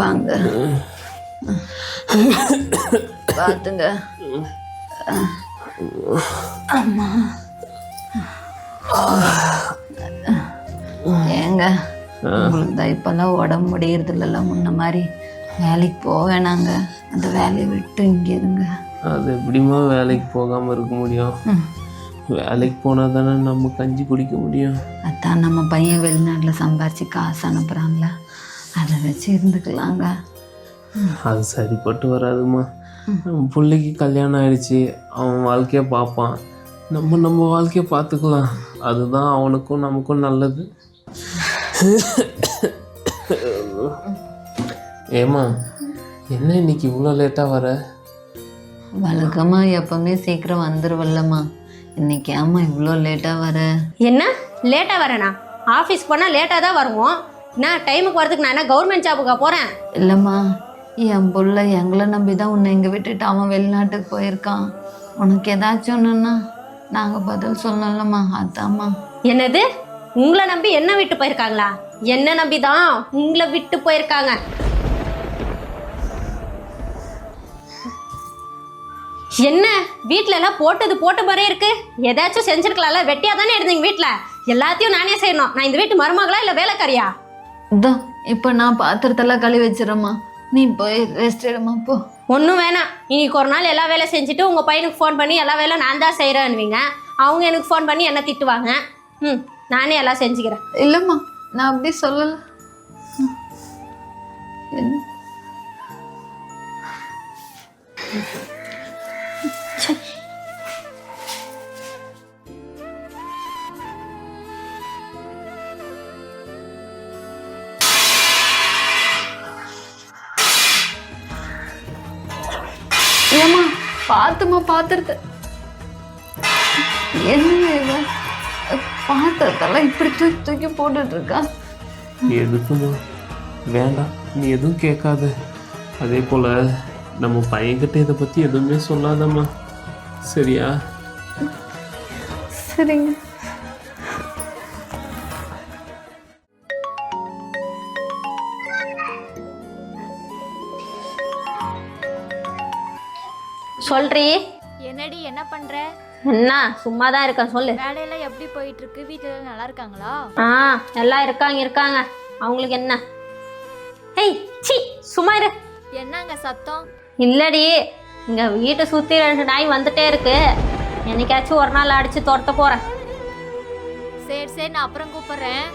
வாங்க பார்த்துங்க. அம்மா ஏங்க உங்களுக்கு தான் இப்போல்லாம் உடம்பு முடியறது இல்லைல்ல முன்ன மாதிரி. வேலைக்கு போக வேணாங்க, அந்த வேலையை விட்டு இங்கே இருங்க. அது எப்படிமா வேலைக்கு போகாமல் இருக்க முடியும்? வேலைக்கு போனால் தானே நம்ம கஞ்சி குடிக்க முடியும். அதான் நம்ம பையன் வெளிநாட்டில் சம்பாரித்து காசு அனுப்புகிறாங்கள, அதை வச்சு இருந்துக்கலாங்க. அது சரிப்பட்டு வராதுமா. பிள்ளைக்கு கல்யாணம் ஆயிடுச்சு, அவன் வாழ்க்கையை பார்ப்பான், நம்ம வாழ்க்கையை பார்த்துக்கலாம். அதுதான் அவனுக்கும் நமக்கும் நல்லது. ஏமா என்ன இன்னைக்கு இவ்வளோ லேட்டாக வர? வழக்கமாக எப்பவுமே சீக்கிரம் வந்துடுவல்லம்மா, இன்னைக்கு ஆமா இவ்வளோ லேட்டாக வர? என்ன லேட்டாக வரேனா? ஆஃபீஸ் போனால் லேட்டாக தான் வருவோம். நான் டைமுக்கு வரதுக்கு நான் என்ன கவர்மெண்ட் ஜாபுக்கா போகிறேன்? இல்லைம்மா, என் புள்ள எங்களை நம்பி தான் உன்னை இங்கே விட்டுட்டு அவன் வெளிநாட்டுக்கு போயிருக்கான். உனக்கு ஏதாச்சும் ஒன்றுன்னா நாங்கள் பதில் சொல்லலம்மா, அதாம்மா. என்னது? உங்களை நம்பி என்ன விட்டு போயிருக்காங்களா? என்ன நம்பி தான் உங்களை விட்டு போயிருக்காங்க. என்ன வீட்டில எல்லாம் போட்டது போட்ட மாதிரியே இருக்கு. ஏதாச்சும் செஞ்சிருக்கலாம்ல, வெட்டியா தானே இருந்தீங்க வீட்டில். எல்லாத்தையும் நானே செய்யணும். நான் இந்த வீட்டு மருமகளா இல்லை வேலைக்காரியா? இதான் இப்போ நான் பாத்திரத்தெல்லாம் கழுவி வச்சிடறேம்மா, நீ போய் ரெஸ்ட் எடுமா போ. ஒன்றும் வேணாம். இன்னைக்கு ஒரு நாள் எல்லா வேலை செஞ்சுட்டு உங்கள் பையனுக்கு ஃபோன் பண்ணி எல்லா வேலை நான் தான் செய்கிறேன்னுவீங்க. அவங்க எனக்கு ஃபோன் பண்ணி என்ன திட்டுவாங்க. நானே எல்லாம் செஞ்சுக்கிறேன். இல்லைம்மா, நான் அப்படி சொல்லலை. ஏம்மா பார்த்துமா பாத்திரத்தை. என்ன பாத்திரத்தெல்லாம் இப்படி தூக்கி தூக்கி போட்டுட்டு இருக்கா? எதுக்குமா? வேண்டாம், நீ எதுவும் கேட்காத. அதே போல் நம்ம பையன்கிட்ட இதை பற்றி எதுவுமே சொல்லாதம்மா, சரியா? சரிங்க. சொல்றீ? என்னடி என்ன பண்ற? என்ன சும்மா தான் இருக்கேன், சொல்லு. வேலையெல்லாம் எப்படி போயிட்டு இருக்கு? வீட்டுல நல்லா இருக்காங்களா? எல்லாம் இருக்காங்க. அவங்களுக்கு என்ன? ஏய் சி சும்மா இரு. என்னங்க சத்தம்? இல்லடி, இங்க வீட்டை சுத்தி 2 நாய் வந்துட்டே இருக்கு. என்னைக்காச்சும் ஒரு நாள் அடிச்சு துரத்த போறேன். சரி நான் அப்புறம் கூப்பிடுறேன்.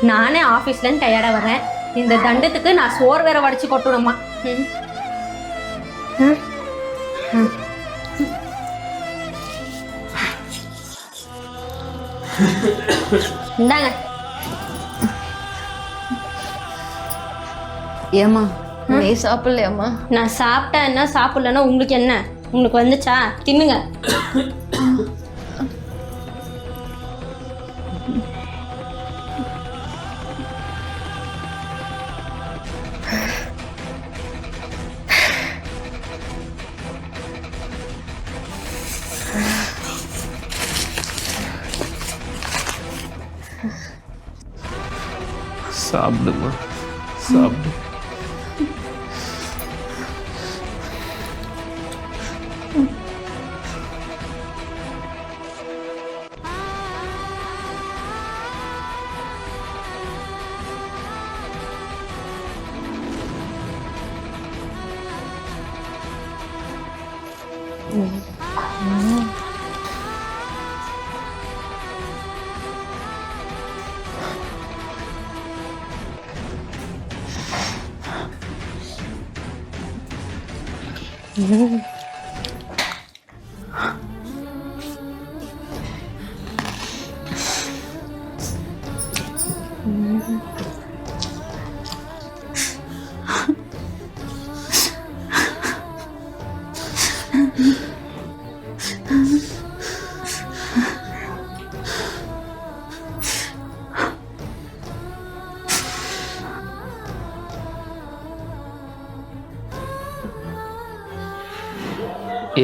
நானே ஆஃபீஸ்லேருந்து டயர்டாக வரேன். இந்த தண்டத்துக்கு நான் சோறு வேற வடிச்சு கொட்டணுமா? இந்தாங்க. ஏம்மா நீ சாப்பிடலையாம்மா? நான் சாப்பிட்டேன் என்ன, சாப்பிடலன்னா உங்களுக்கு என்ன? உங்களுக்கு வந்துச்சா? தின்னுங்க. சாப்பிடுமா, சாப்பிடு.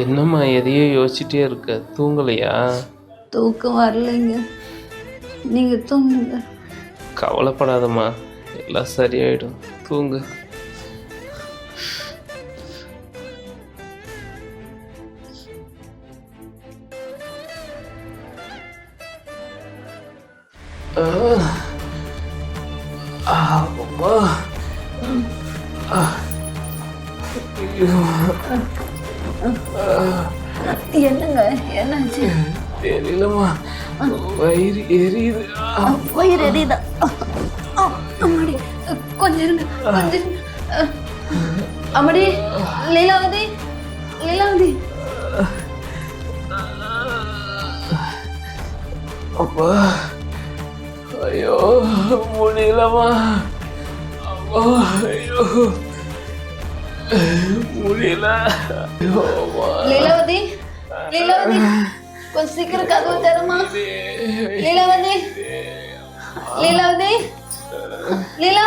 என்னம்மா எதையோ யோசிச்சுட்டே இருக்க, தூங்கலையா? தூக்கம் வரலைங்க, நீங்கள் தூங்குங்க. கவலைப்படாதம்மா, எல்லாம் சரியாயிடும், தூங்கு. அம்மா, என்னங்க, என்னாச்சு? தெரியலம்மா, வயிறு எரியுது. வயிறு எரியுதா? அம்மாடி, கொஞ்சம் இருங்க, கொஞ்சம் இருங்க. அம்மாடி, லீலாவதி, லீலாவதி. அப்பா, ஐயோ முடியலம்மா. அப்பா, ஐயோ முடியல. லீலாவதி, லீலாவதி, கொஞ்சம் சீக்கிரம் கதவு தரமா. லீலாவதி, லீலாவதி, லீலா,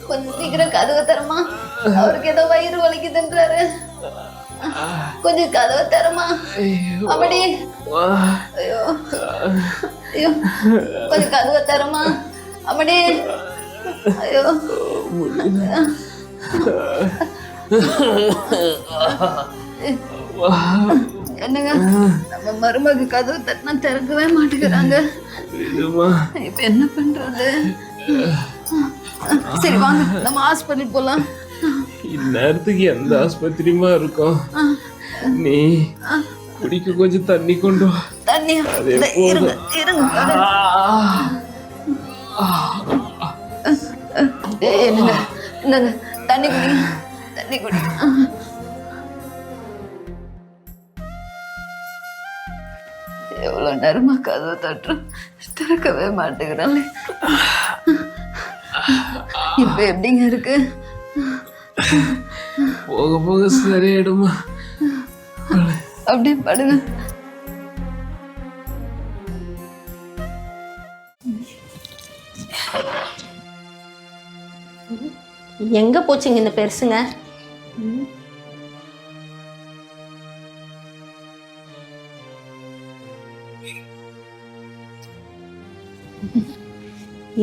கொஞ்சம் சீக்கிரம் கதவு தரமா. அவருக்கு ஏதோ வயிறு வலிக்குதுன்றாரு, கொஞ்சம் கதவு தரமா. அப்படி, ஐயோ ஐயோ, கொஞ்சம் கதவு தரமா. அப்படி, ஐயோ என்னங்க, நம்ம மருமக கதவு தட்டினா திறக்கவே மாட்டேங்கிறாங்க. இப்ப என்ன பண்றது? சரி வாங்க, நம்ம ஹாஸ்பிட்டல் போலாம். இந்நேரத்துக்கு எந்த ஆஸ்பத்திரியுமா இருக்கும்? நீ குடிக்க கொஞ்சம் தண்ணி கொண்டு வா. தண்ணி இருங்க இருங்க. என்னங்க, என்னங்க, தண்ணி குடிங்க, தண்ணி குடிங்க. எவ்வளோ நேரமா கதவை தட்டுறோம், திறக்கவே மாட்டேங்கிறாள். இப்ப எப்படிங்க இருக்கு? போக போக சரியாயிடுமா. அப்படியே படுங்க. எங்க போச்சுங்க இந்த பெருசுங்க?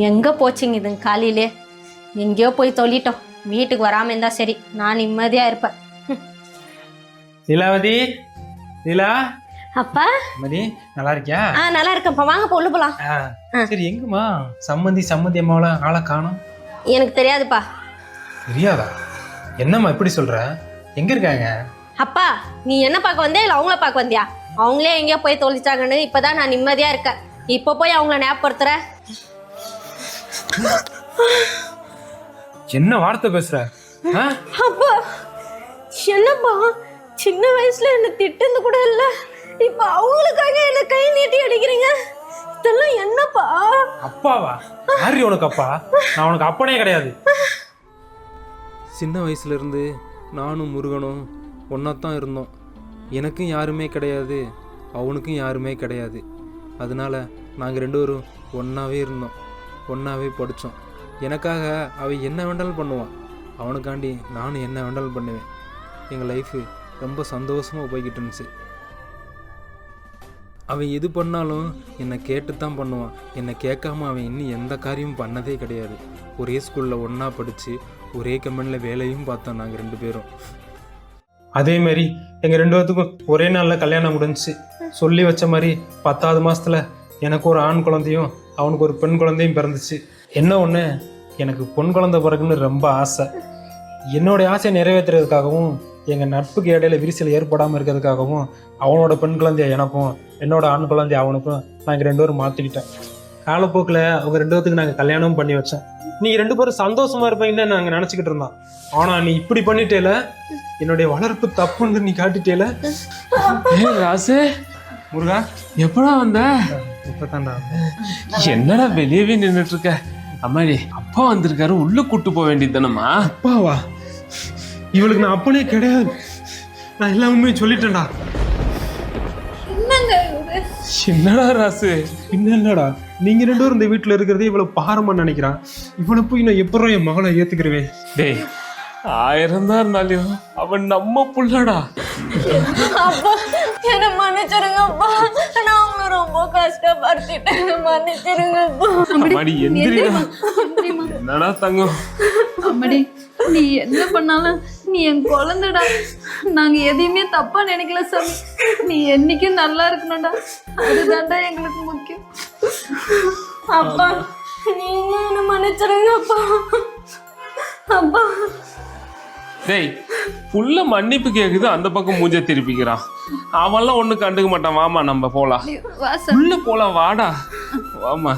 எங்க போச்சுங்க இதுங்க காலையிலே? எங்கேயோ போய் தொல்லிட்டோம், வீட்டுக்கு வராம இருந்தா சரி, நான் நிம்மதியா இருப்பேன். லீலாவதி, லீலா. அப்பா மதி, நல்லா இருக்கியா? நல்லா இருக்கேன்ப்பா, வாங்கப்பா உள்ள போலாம். சரி, எங்கம்மா சம்மந்தி அம்மாவெல்லாம் ஆளை காணோம்? எனக்கு தெரியாதுப்பா. தெரியாதா? என்னம்மா இப்படி சொல்ற? எங்க இருக்காங்க? அப்பா, நீ என்ன பார்க்க வந்தியா இல்லை அவங்கள பார்க்க வந்தியா? அவங்களே எங்கேயோ போய் தொலைச்சாங்கன்னு இப்பதான் நான் நிம்மதியா இருக்கேன். இப்போ போய் அவங்கள ஞாபகப்படுத்துற? என்ன வார்த்தை பேசுற? அப்பா, என்னப்பா, சின்ன வயசுல என்ன திட்டுந்து கூட இல்ல, இப்ப அவங்களுக்காக என்ன கை நீட்டி அடிக்கிறீங்க? இதெல்லாம் என்னப்பா? அப்பாவா? யாரு உனக்கு அப்பா? நான் உனக்கு அப்பனே கிடையாது. சின்ன வயசுலேருந்து நானும் முருகனும் ஒன்றாத்தான் இருந்தோம். எனக்கும் யாருமே கிடையாது, அவனுக்கும் யாருமே கிடையாது. அதனால் நாங்கள் ரெண்டு பேரும் ஒன்றாவே இருந்தோம், ஒன்றாவே படித்தோம். எனக்காக அவன் என்ன வேண்டாலும் பண்ணுவான், அவனுக்காண்டி நானும் என்ன வேண்டாலும் பண்ணுவேன். எங்கள் லைஃபு ரொம்ப சந்தோஷமாக போய்கிட்டு இருந்துச்சு. அவன் எது பண்ணாலும் என்னை கேட்டு தான் பண்ணுவான். என்னை கேட்காம அவன் இன்னும் எந்த காரியமும் பண்ணதே கிடையாது. ஒரே ஸ்கூலில் ஒன்றா படித்து ஒரே கம்பெனியில் வேலையும் பார்த்தோம் நாங்கள் ரெண்டு பேரும். அதே மாதிரி எங்கள் ரெண்டு பேர்த்துக்கும் ஒரே நாளில் கல்யாணம் முடிஞ்சிச்சு. சொல்லி வச்ச மாதிரி 10வது மாதத்தில் எனக்கு ஒரு ஆண் குழந்தையும் அவனுக்கு ஒரு பெண் குழந்தையும் பிறந்துச்சு. என்ன ஒன்று, எனக்கு பொன் குழந்தை பிறகுன்னு ரொம்ப ஆசை. என்னுடைய ஆசையை நிறைவேற்றுறதுக்காகவும் எங்கள் நட்புக்கு இடையில விரிசல் ஏற்படாமல் இருக்கிறதுக்காகவும் அவனோட பெண் குழந்தைய எனக்கும் என்னோட ஆண் குழந்தைய அவனுக்கும் நாங்கள் ரெண்டு பேரும் மாற்றிக்கிட்டேன். காலப்போக்கில் அவங்க ரெண்டு பேர்த்துக்கு நாங்கள் கல்யாணமும் பண்ணி வச்சேன். நீங்கள் ரெண்டு பேரும் சந்தோஷமா இருப்பீங்கன்னு நாங்கள் நினச்சிக்கிட்டு இருந்தோம். ஆனால் நீ இப்படி பண்ணிட்டேல, என்னுடைய வளர்ப்பு தப்புன்னு நீ காட்டிட்டேல. ராசு, முருகா, எப்படா வந்த? இப்பதான்டா. என்னடா வெளியவே நின்றுட்டு இருக்க? அம்மாடி, அப்பா வந்திருக்காரு, உள்ள கூட்டு போக வேண்டியது தானம்மா. அப்பாவா? இவளுக்கு நான் அப்பனே கிடையாது. நான் எல்லா உண்மையும் சொல்லிட்டேன்டா. என்னடா ராசு? என்னடா, நீங்க ரெண்டு பேரும் இந்த வீட்டுல இருக்கிறதே இவ்வளவு பாரமா நினைக்கிறான். இவனை போய் நான் எப்பறம் என் மகளை ஏத்துக்கிறவேன்? டேய், 1000 தான் இருந்தாலும் அவன் நம்ம புள்ளடா. அப்பா என்ன மன்னிச்சிருங்கப்பா, நான் உங்களை ரொம்ப கஷ்டப்படுத்திட்டேன், மன்னிச்சிருங்கப்பா. அம்மாடி எந்திரிடா. என்னடா தங்கம்? அம்மாடி நீ என்ன பண்ணாலும் நீ என் குழந்தைடா. நாங்க எதையுமே தப்பா நினைக்கல சாமி. நீ என்னைக்கும் நல்லா இருக்கணும்டா, அதுதான்டா எங்களுக்கு முக்கியம். அப்பா நீங்க என்ன மன்னிச்சிருங்கப்பா. அப்பா டேய், புள்ள மன்னிப்பு கேக்குது, அந்த பக்கம் மூஞ்ச திருப்பிக்கிறான். அவன்லாம் ஒண்ணு கண்டுக்க மாட்டான். வாமா நம்ம போலாம், வா சாமி. உள்ள போலாம், வாடா வாமா.